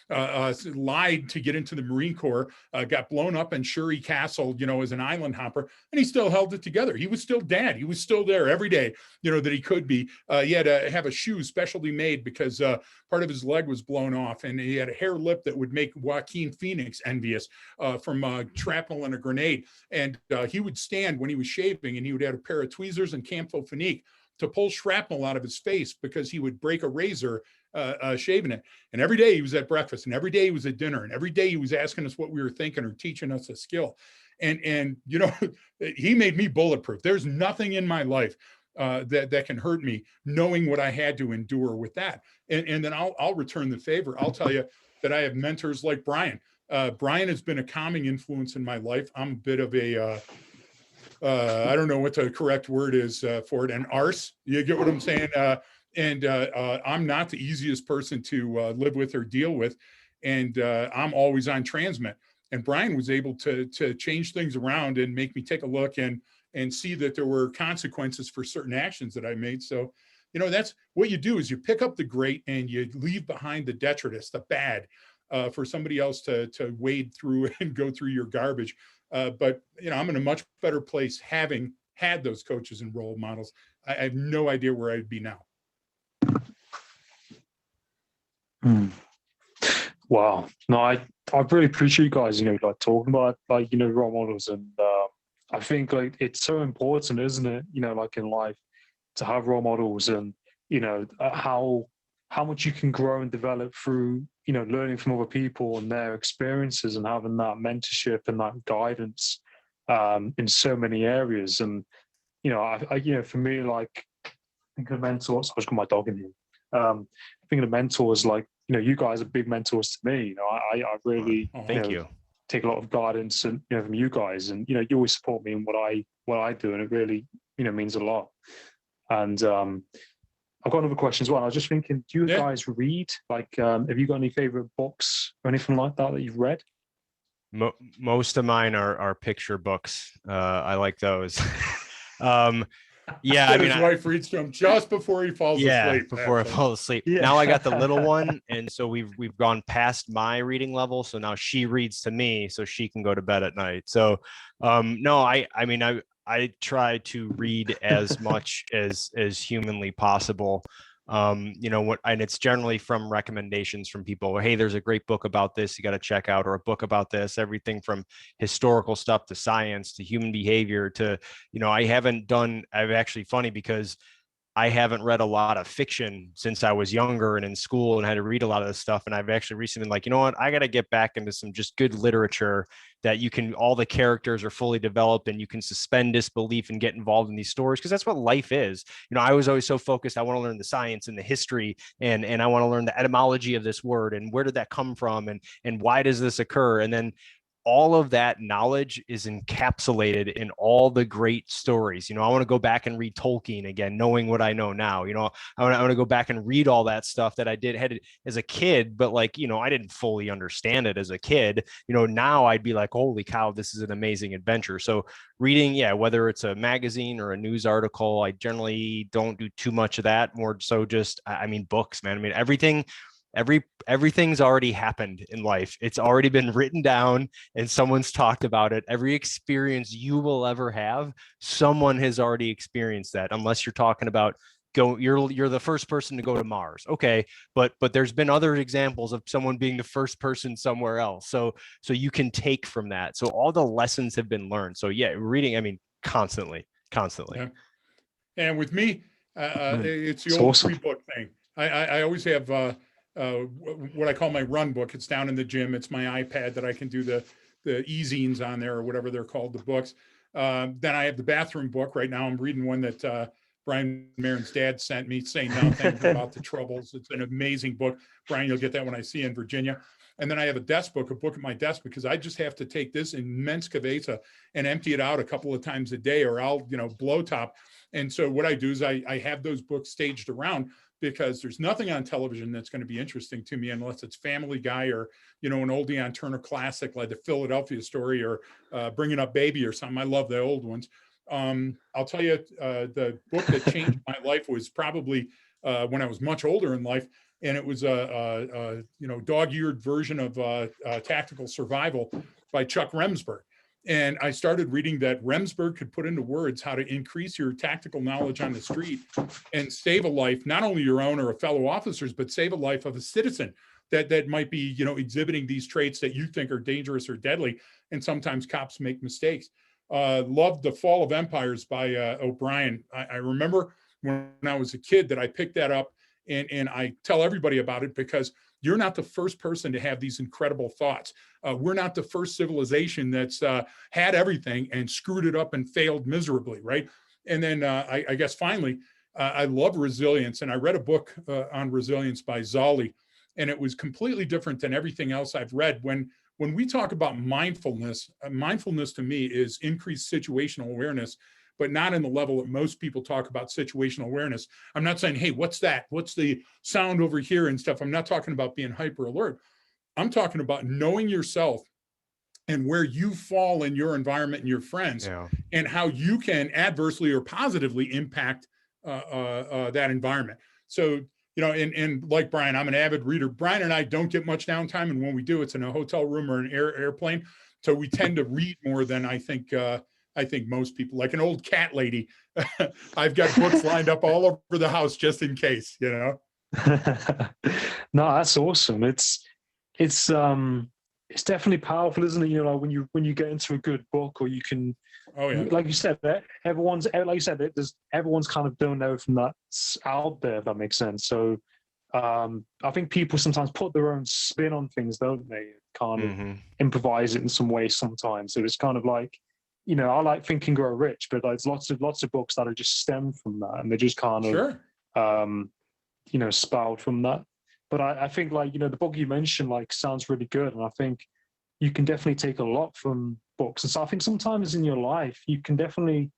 lied to get into the Marine Corps, got blown up in Shuri Castle, as an island hopper, and he still held it together. He was still dad. He was still there every day, that he could be. He had to have a shoe specially made because part of his leg was blown off, and he had a hair lip that would make Joaquin Phoenix envious from shrapnel and a grenade. And he would stand when he was shaving, and he would have a pair of tweezers and Camphor-Phenique to pull shrapnel out of his face because he would break a razor shaving it. And every day he was at breakfast, and every day he was at dinner, and every day he was asking us what we were thinking or teaching us a skill. And you know, he made me bulletproof. There's nothing in my life that can hurt me, knowing what I had to endure with that. And then I'll return the favor. I'll tell you that I have mentors like Brian. Brian has been a calming influence in my life. I'm a bit of a I don't know what the correct word is for it, an arse. You get what I'm saying? And I'm not the easiest person to live with or deal with. And I'm always on transmit. And Brian was able to change things around and make me take a look and see that there were consequences for certain actions that I made. So, you know, that's what you do, is you pick up the great and you leave behind the detritus, the bad, for somebody else to wade through and go through your garbage. But, you know, I'm in a much better place having had those coaches and role models. I have no idea where I'd be now. Wow. No, I really appreciate you guys, you know, like talking about like, you know, role models. And I think like it's so important, isn't it? You know, like in life to have role models, and, you know, how much you can grow and develop through, you know, learning from other people and their experiences and having that mentorship and that guidance in so many areas. And, you know, I you know, for me, like, I think of mentors, I've just got my dog in here. I think of mentors, like, you know, you guys are big mentors to me. You know, I really, thank you. Take a lot of guidance, and, you know, from you guys, and, you know, you always support me in what I do, and it really, you know, means a lot. And I've got another question as well. I was just thinking, do you guys read? Like, have you got any favorite books or anything like that you've read? Most of mine are picture books. I like those. Yeah, I mean, his wife reads to him just before he falls asleep. Before I fall asleep. Yeah. Now I got the little one, and so we've gone past my reading level. So now she reads to me, so she can go to bed at night. So, no, I mean, I try to read as much as humanly possible. You know what, and it's generally from recommendations from people. Hey, there's a great book about this you got to check out, or a book about this. Everything from historical stuff to science to human behavior to, you know, I've actually, funny because I haven't read a lot of fiction since I was younger and in school and had to read a lot of this stuff. And I've actually recently been like, you know what, I got to get back into some just good literature that all the characters are fully developed and you can suspend disbelief and get involved in these stories. Cause that's what life is. You know, I was always so focused. I want to learn the science and the history, and I want to learn the etymology of this word and where did that come from, and why does this occur? And then all of that knowledge is encapsulated in all the great stories. You know, I want to go back and read Tolkien again, knowing what I know now. You know, I want to go back and read all that stuff that I had as a kid, but, like, you know, I didn't fully understand it as a kid. You know, now I'd be like, holy cow, this is an amazing adventure. So reading, whether it's a magazine or a news article, I generally don't do too much of that. More so just, I mean, books, man. I mean, everything's already happened in life. It's already been written down and someone's talked about it. Every experience you will ever have, someone has already experienced that, unless you're talking about you're the first person to go to Mars. Okay. But there's been other examples of someone being the first person somewhere else. So you can take from that. So all the lessons have been learned. So reading, I mean, constantly. Yeah. And with me, it's the old awesome. Free book thing. I always have what I call my run book. It's down in the gym. It's my iPad that I can do the e-zines on there, or whatever they're called, the books. Then I have the bathroom book. Right now I'm reading one that Brian Marin's dad sent me, saying nothing about the troubles. It's an amazing book. Brian, you'll get that when I see you in Virginia. And then I have a desk book, a book at my desk, because I just have to take this immense cabeza and empty it out a couple of times a day, or I'll, blow top. And so what I do is I have those books staged around, because there's nothing on television that's going to be interesting to me unless it's Family Guy or, an oldie on Turner Classic, like the Philadelphia Story, or Bringing Up Baby or something. I love the old ones. I'll tell you, the book that changed my life was probably when I was much older in life. And it was a dog-eared version of Tactical Survival by Chuck Remsburg. And I started reading that Remsburg could put into words how to increase your tactical knowledge on the street and save a life, not only your own or a fellow officer's, but save a life of a citizen that might be, exhibiting these traits that you think are dangerous or deadly. And sometimes cops make mistakes. Loved The Fall of Empires by O'Brien. I remember when I was a kid that I picked that up, and I tell everybody about it because you're not the first person to have these incredible thoughts. We're not the first civilization that's had everything and screwed it up and failed miserably, right? And then I guess finally, I love resilience. And I read a book on resilience by Zolli, and it was completely different than everything else I've read. When we talk about mindfulness, mindfulness to me is increased situational awareness, but not in the level that most people talk about situational awareness. I'm not saying, hey, what's that? What's the sound over here and stuff? I'm not talking about being hyper alert. I'm talking about knowing yourself and where you fall in your environment and your friends, and how you can adversely or positively impact that environment. So, and like Brian, I'm an avid reader. Brian and I don't get much downtime, and when we do, it's in a hotel room or an airplane. So we tend to read more than I think most people, like an old cat lady. I've got books lined up all over the house just in case, No, that's awesome. It's definitely powerful, isn't it? Like when you get into a good book, or you can, like you said, everyone's kind of don't know everything that's out there, if that makes sense. So I think people sometimes put their own spin on things, don't they? Kind of improvise it in some way sometimes. So it's kind of like, I like Think and Grow Rich, but there's lots of books that are just stem from that, and they just kind of, spout from that. But I think, like, the book you mentioned, like, sounds really good, and I think you can definitely take a lot from books. And so I think sometimes in your life you can definitely,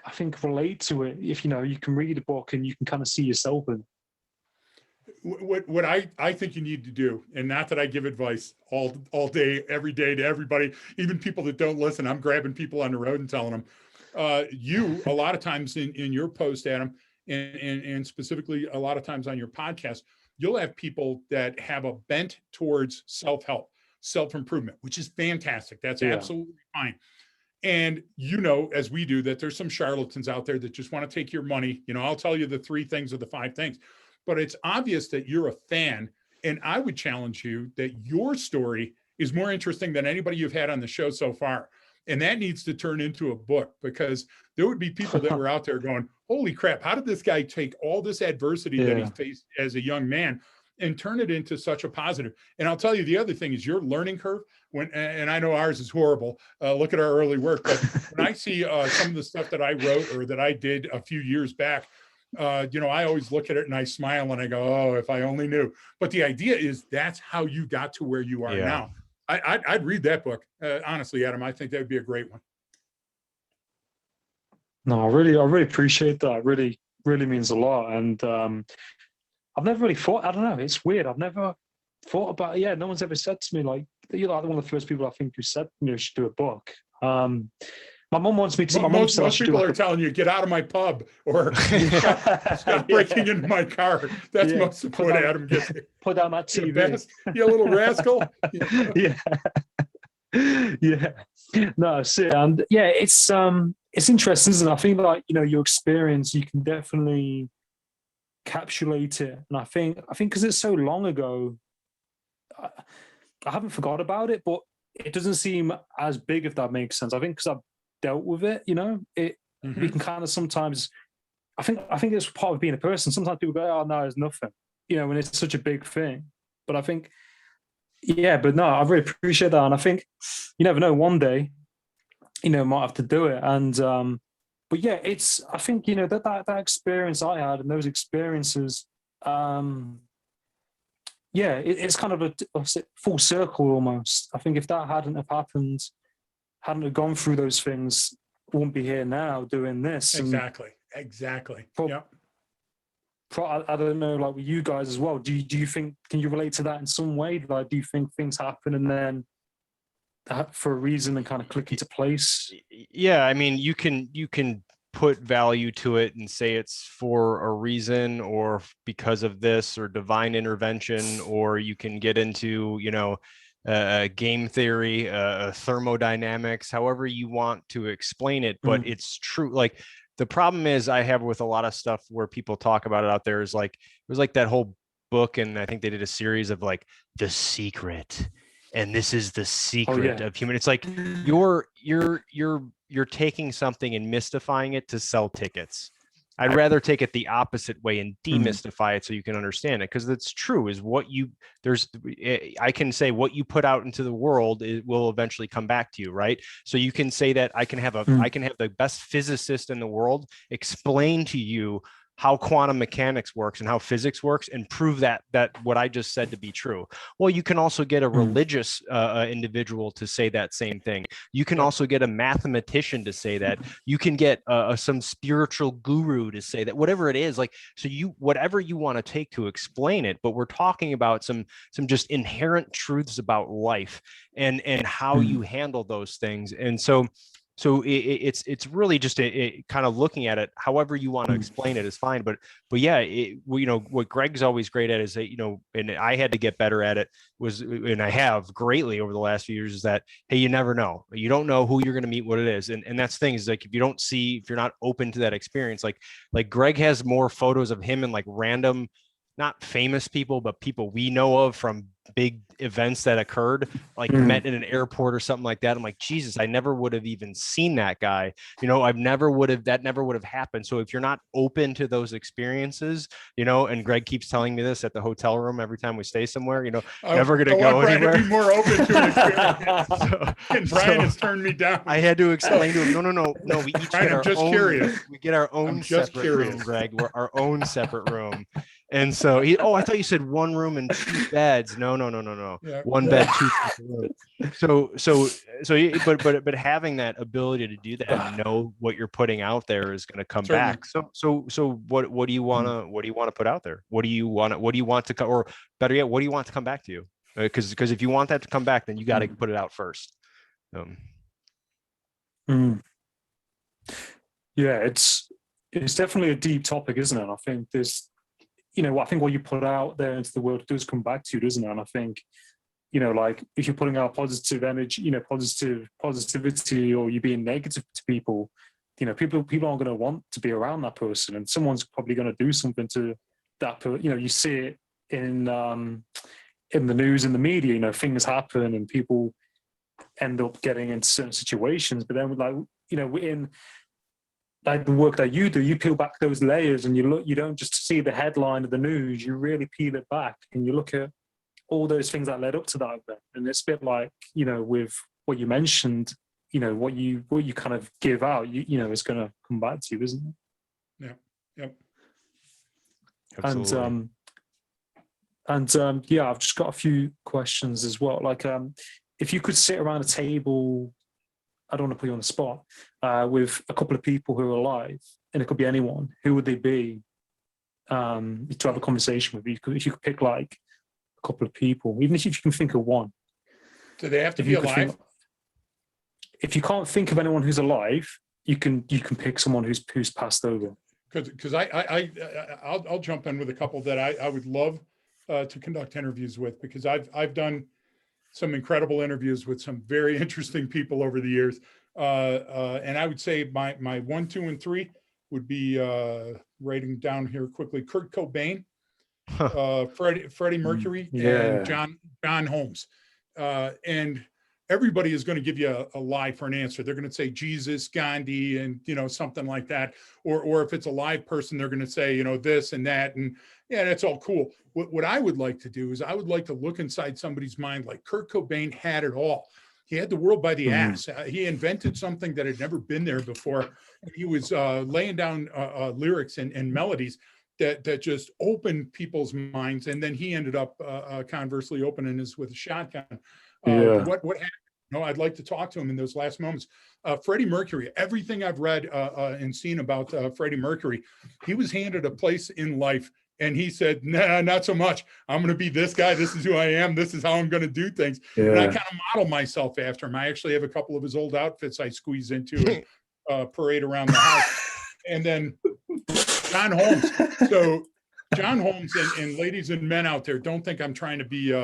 I think, relate to it if you can read a book and you can kind of see yourself in it. What I think you need to do, and not that I give advice all day, every day to everybody, even people that don't listen. I'm grabbing people on the road and telling them, you, a lot of times in your post, Adam, and specifically a lot of times on your podcast, you'll have people that have a bent towards self-help, self-improvement, which is fantastic. That's absolutely fine. And as we do, that there's some charlatans out there that just want to take your money. I'll tell you the 3 things or the 5 things. But it's obvious that you're a fan, and I would challenge you that your story is more interesting than anybody you've had on the show so far. And that needs to turn into a book, because there would be people that were out there going, holy crap, how did this guy take all this adversity that he faced as a young man and turn it into such a positive? And I'll tell you, the other thing is your learning curve. And I know ours is horrible. Look at our early work. But when I see some of the stuff that I wrote or that I did a few years back, I always look at it and I smile and I go, oh, if I only knew. But the idea is that's how you got to where you are now. I'd read that book. Honestly, Adam, I think that would be a great one. No, I really appreciate that. It really, really means a lot. And I've never really thought, I don't know, it's weird. I've never thought about it. Yeah, no one's ever said to me, like, you're like one of the first people I think who said, should do a book. My mom wants me to. Most people are telling you, get out of my pub, or stop breaking into my car. That's most of what Adam gets. Put down that TV. You little rascal. Yeah. No, and it's interesting, isn't it? I think, like, your experience, you can definitely encapsulate it, and I think because it's so long ago, I haven't forgot about it, but it doesn't seem as big, if that makes sense. I think because I've dealt with it, we can kind of sometimes, I think it's part of being a person. Sometimes people go, oh no, it's nothing, when it's such a big thing. But I think, but no, I really appreciate that. And I think you never know, one day, might have to do it. And but yeah, I think that experience I had, and those experiences, it's kind of a full circle almost. I think if that hadn't have happened, hadn't have gone through those things, we wouldn't be here now doing this. Exactly. I don't know, like with you guys as well. Do you think, can you relate to that in some way? Like, do you think things happen and then for a reason and kind of click into place? Yeah, I mean, you can put value to it and say it's for a reason or because of this or divine intervention, or you can get into, game theory, thermodynamics, however you want to explain it, but it's true. Like the problem is I have with a lot of stuff where people talk about it out there is like, it was like that whole book. And I think they did a series of like The Secret. And this is the secret of human. It's like you're taking something and mystifying it to sell tickets. I'd rather take it the opposite way and demystify it so you can understand it, because it's true. Is what you I can say what you put out into the world, it will eventually come back to you, right? So you can say that I can have the best physicist in the world explain to you how quantum mechanics works and how physics works and prove that what I just said to be true. Well, you can also get a religious individual to say that same thing. You can also get a mathematician to say that. You can get some spiritual guru to say that, whatever it is. Like, so whatever you want to take to explain it, but we're talking about some just inherent truths about life and how you handle those things. And so it's really just kind of looking at it however you want to explain it is fine, but yeah, what Greg's always great at is that, and I had to get better at it, and I have greatly over the last few years, is that, hey, you never know, you don't know who you're going to meet, what it is, and that's the thing, is like, if you're not open to that experience, like Greg has more photos of him and like random, not famous people, but people we know of from big events that occurred, like met in an airport or something like that. I'm like, Jesus, I never would have even seen that guy. That never would have happened. So if you're not open to those experiences, and Greg keeps telling me this at the hotel room every time we stay somewhere, never going to go anywhere. To be more open to an experience. And Brian has turned me down. I had to explain to him, no, we each Brian, get our own. Curious. We get our own separate room, Greg. We're our own separate room. And so I thought you said one room and two beds. No. Yeah. One bed, two rooms. But having that ability to do that and know what you're putting out there is going to come back. So what do you want to put out there? What do you want to or better yet, what do you want to come back to you? Because if you want that to come back, then you got to put it out first. Yeah, it's definitely a deep topic, isn't it? And I think there's, I think what you put out there into the world does come back to you, doesn't it? And I think, like if you're putting out positive energy, positivity, or you're being negative to people, people aren't going to want to be around that person, and someone's probably going to do something to that person. You see it in the news, in the media. Things happen and people end up getting into certain situations. But then, in like the work that you do, you peel back those layers and you don't just see the headline of the news, you really peel it back and you look at all those things that led up to that event. And it's a bit like, with what you mentioned, what you kind of give out, is going to come back to you, isn't it? Yeah. Yep. Absolutely. And I've just got a few questions as well. Like, if you could sit around a table, I don't want to put you on the spot, with a couple of people who are alive, and it could be anyone, who would they be to have a conversation with? If you could pick like a couple of people, even if you can think of one. Do they have to be alive? If you can't think of anyone who's alive, you can pick someone who's passed over. Because I'll jump in with a couple that I would love to conduct interviews with, because I've done some incredible interviews with some very interesting people over the years. And I would say my 1, 2, and 3 would be, writing down here quickly, Kurt Cobain, Freddie Mercury, and John Holmes. And everybody is going to give you a lie for an answer. They're going to say Jesus, Gandhi, and something like that. Or if it's a live person, they're going to say this and that, and yeah, that's all cool. What I would like to do is I would like to look inside somebody's mind, like Kurt Cobain had it all. He had the world by the ass. He invented something that had never been there before. He was laying down lyrics and melodies that just opened people's minds. And then he ended up conversely opening his with a shotgun. What happened? I'd like to talk to him in those last moments. Freddie Mercury, everything I've read and seen about Freddie Mercury, he was handed a place in life. And he said, nah, not so much. I'm going to be this guy. This is who I am. This is how I'm going to do things. And I kind of model myself after him. I actually have a couple of his old outfits I squeeze into and parade around the house. And then John Holmes. So John Holmes, and ladies and men out there, don't think I'm trying to be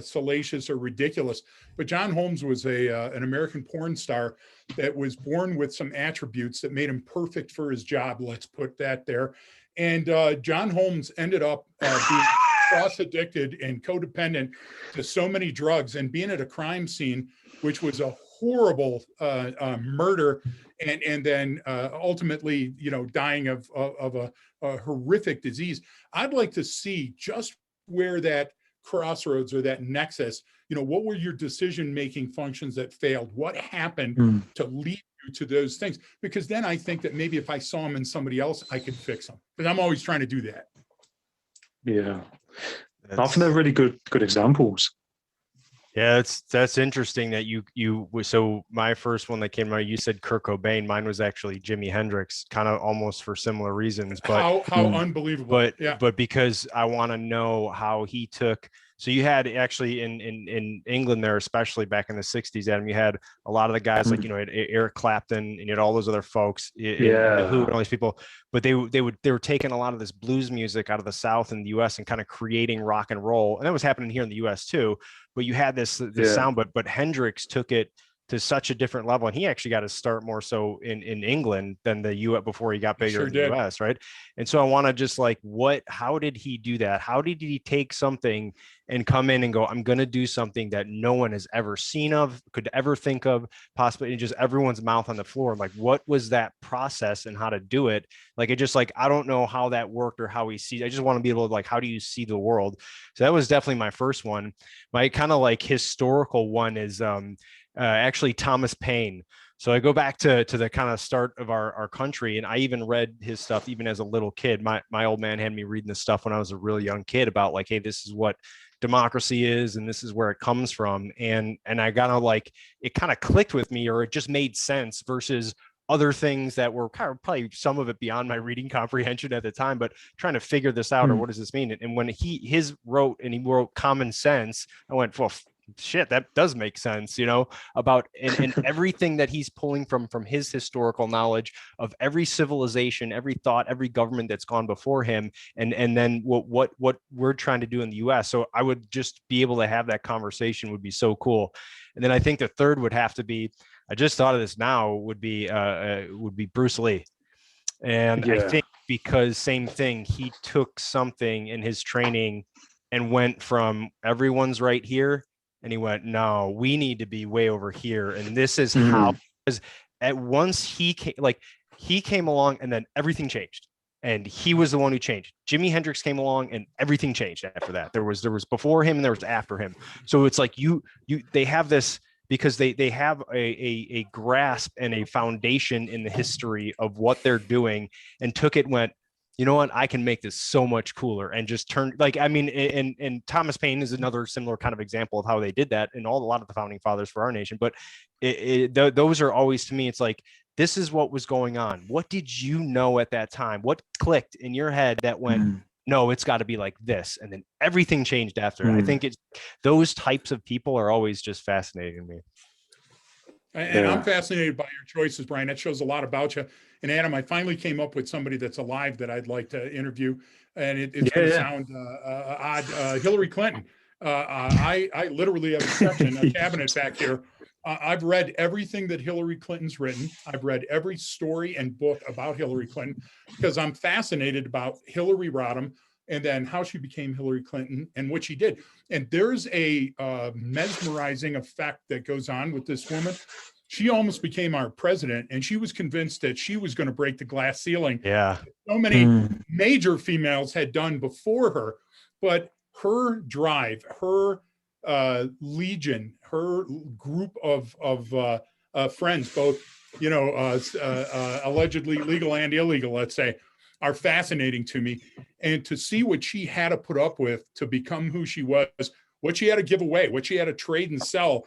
salacious or ridiculous, but John Holmes was an American porn star that was born with some attributes that made him perfect for his job. Let's put that there. And John Holmes ended up being cross-addicted and codependent to so many drugs, and being at a crime scene, which was a horrible murder, and then ultimately, dying of a horrific disease. I'd like to see just where that crossroads or that nexus, what were your decision-making functions that failed? What happened to lead you to those things? Because then I think that maybe if I saw them in somebody else, I could fix them. Because I'm always trying to do that. Yeah. I think they're really good examples. Yeah, that's interesting that so my first one that came out, you said Kurt Cobain. Mine was actually Jimi Hendrix, kind of almost for similar reasons. But how unbelievable. But because I want to know how he took. So you had actually in England there, especially back in the 60s, Adam, you had a lot of the guys like, Eric Clapton, and you had all those other folks, The Who and all these people, but they were taking a lot of this blues music out of the South and the US and kind of creating rock and roll. And that was happening here in the US too. But you had this sound, but Hendrix took it to such a different level, and he actually got to start more so in England than the US before he got bigger in the US, right? And so I want to just how did he do that? How did he take something and come in and go, I'm going to do something that no one has ever seen of, could ever think of, possibly, and just everyone's mouth on the floor? Like, what was that process and how to do it? Like, it just I don't know how that worked or how he sees. I just want to be able to how do you see the world? So that was definitely my first one. My kind of historical one is actually Thomas Paine. So I go back to the kind of start of our country, and I even read his stuff even as a little kid. My old man had me reading this stuff when I was a really young kid about hey, this is what democracy is, and this is where it comes from. And I got it kind of clicked with me, or it just made sense versus other things that were kind of probably some of it beyond my reading comprehension at the time, but trying to figure this out, or what does this mean? And when he wrote Common Sense, I went, well, shit, that does make sense, about and everything that he's pulling from his historical knowledge of every civilization, every thought, every government that's gone before him, and then what we're trying to do in the US. So I would just be able to have that conversation would be so cool. And then I think the third would have to be, I just thought of this now, would be Bruce Lee. And I think because same thing, he took something in his training and went from everyone's right here, and he went, no, we need to be way over here. And this is how, because at once he came along, and then everything changed. And he was the one who changed. Jimi Hendrix came along, and everything changed after that. There was before him and there was after him. So it's they have this, because they have a grasp and a foundation in the history of what they're doing, and went, you know what, I can make this so much cooler, and just turn and Thomas Paine is another similar kind of example of how they did that in a lot of the founding fathers for our nation. But those are always, to me, it's this is what was going on. What did you know at that time? What clicked in your head that went, no, it's got to be like this, and then everything changed after. I think those types of people are always just fascinating to me. And I'm fascinated by your choices, Brian. That shows a lot about you. And Adam, I finally came up with somebody that's alive that I'd like to interview. And it's going to sound odd. Hillary Clinton. I literally have a section, a cabinet back here. I've read everything that Hillary Clinton's written. I've read every story and book about Hillary Clinton, because I'm fascinated about Hillary Rodham, and then how she became Hillary Clinton and what she did. And there's a mesmerizing effect that goes on with this woman. She almost became our president, and she was convinced that she was going to break the glass ceiling. Yeah. So many major females had done before her, but her drive, her legion, her group of friends, both, allegedly legal and illegal, let's say, are fascinating to me. And to see what she had to put up with to become who she was, what she had to give away, what she had to trade and sell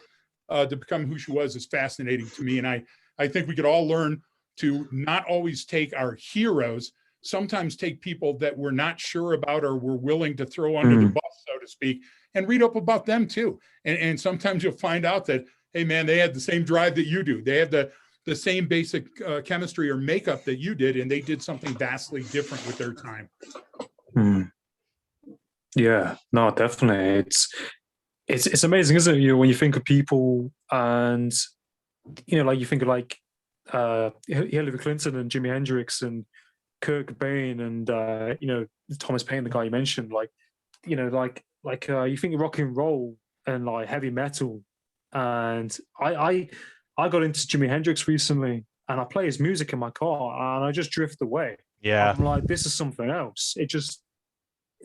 to become who she was, is fascinating to me. And I think we could all learn to not always take our heroes, sometimes take people that we're not sure about or we're willing to throw under the bus, so to speak, and read up about them too. And sometimes you'll find out that, hey man, they had the same drive that you do. They had the same basic chemistry or makeup that you did, and they did something vastly different with their time. Mm. Yeah, no, definitely. It's amazing, isn't it? When you think of people, and like you think of like Hillary Clinton and Jimi Hendrix and Kurt Cobain and Thomas Paine, the guy you mentioned, like you think of rock and roll and like heavy metal, and I got into Jimi Hendrix recently, and I play his music in my car, and I just drift away. Yeah. I'm like, this is something else.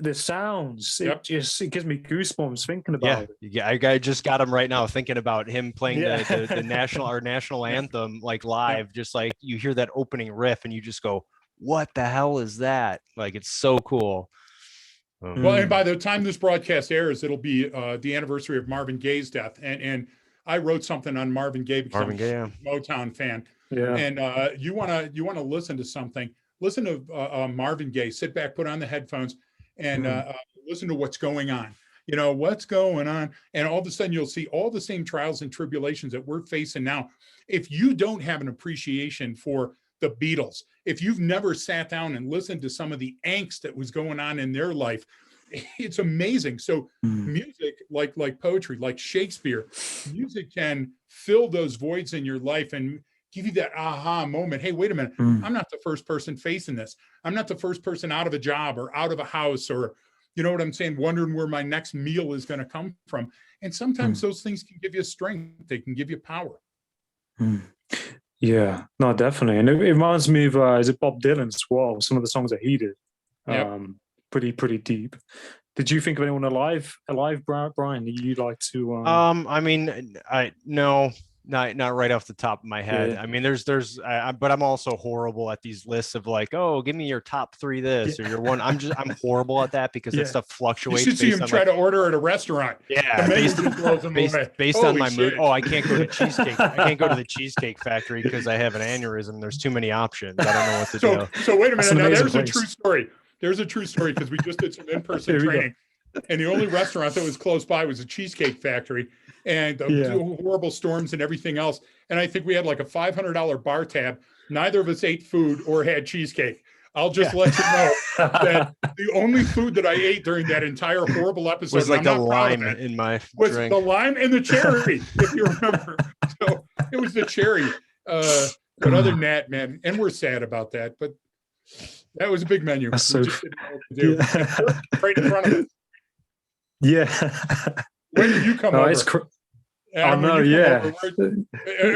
The sounds, Yep. it gives me goosebumps thinking about it. Yeah, I just got him right now thinking about him playing Yeah. the national anthem like live. Just like you hear that opening riff and you just go, what the hell is that? Like, it's so cool. Well, and by the time this broadcast airs, it'll be the anniversary of Marvin Gaye's death. And I wrote something on Marvin Gaye because I'm a Motown fan. Yeah. And you wanna listen to something. Listen to Marvin Gaye. Sit back, put on the headphones, and listen to what's going on. What's going on, and all of a sudden you'll see all the same trials and tribulations that we're facing now. If you don't have an appreciation for the Beatles, if you've never sat down and listened to some of the angst that was going on in their life, it's amazing. So music, like poetry, like Shakespeare, music can fill those voids in your life and give you that aha moment. Hey, wait a minute. I'm not the first person facing this. I'm not the first person out of a job or out of a house, or, you know what I'm saying, wondering where my next meal is going to come from. And sometimes those things can give you strength. They can give you power. Yeah, no, definitely. And it reminds me of, is it Bob Dylan as well? Some of the songs that he did, pretty deep. Did you think of anyone alive, Brian, that you'd like to? I mean, no, not right off the top of my head. Yeah. I mean, but I'm also horrible at these lists of like, oh, give me your top 3 this or your one. I'm horrible at that because that stuff fluctuates. You should see him try to order at a restaurant. Yeah, based on my mood. Oh, I can't go to cheesecake. I can't go to the Cheesecake Factory because I have an aneurysm. There's too many options. I don't know what to do. So wait a minute. Now there's a true story. There's a true story because we just did some in-person training, and the only restaurant that was close by was a Cheesecake Factory, and the horrible storms and everything else. And I think we had like a $500 bar tab. Neither of us ate food or had cheesecake. I'll just let you know that the only food that I ate during that entire horrible episode was like the lime in my drink. The lime and the cherry, if you remember. So it was the cherry. But other than that, man, and we're sad about that, but that was a big menu. That's we just didn't know what to do. Right in front of us. Yeah. When did you come over? Adam, I know, yeah. And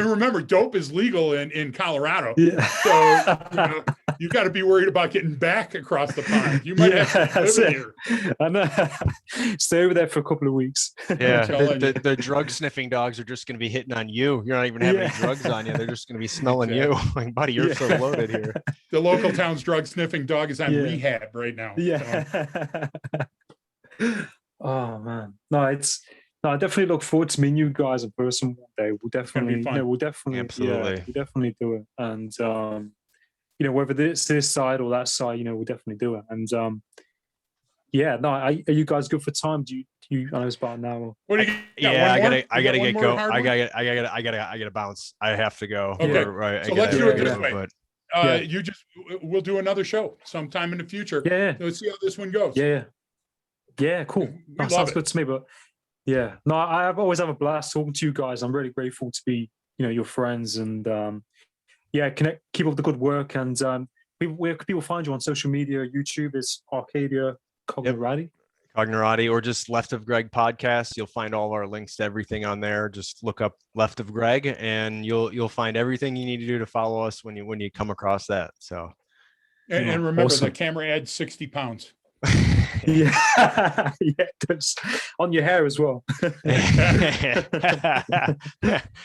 remember, dope is legal in Colorado. Yeah. So you got to be worried about getting back across the pond. You might have to live here. I know. Stay over there for a couple of weeks. Yeah, the drug sniffing dogs are just going to be hitting on you. You're not even having any drugs on you. They're just going to be smelling you. Like, buddy, you're so loaded here. The local town's drug sniffing dog is on rehab right now. Yeah. So. Oh man, no, I definitely look forward to meeting you guys in person one day. We'll definitely do it. And whether it's this side or that side, we'll definitely do it. And are you guys good for time? Do you? I know it's about an hour. What do you? I gotta get go. I gotta bounce. I have to go. Okay. So let's do it this way. We'll do another show sometime in the future. Yeah. Let's see how this one goes. Yeah, cool. That sounds good to me. But I've always have a blast talking to you guys. I'm really grateful to be, your friends, and keep up the good work. And where can people find you on social media? YouTube is Arcadia Cognerati. Cognerati, or just Left of Greg podcast. You'll find all of our links to everything on there. Just look up Left of Greg, and you'll find everything you need to do to follow us when you come across that. So, and remember, the camera adds 60 pounds. Yeah, it does. On your hair as well. We're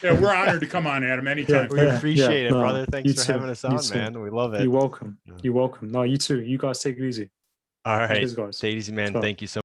honored to come on, Adam, anytime. We appreciate it, brother. Thanks for having us on, man. We love it. You're welcome. No, you too. You guys take it easy. All right. Cheers, guys. Take it easy, man. Thank you so much.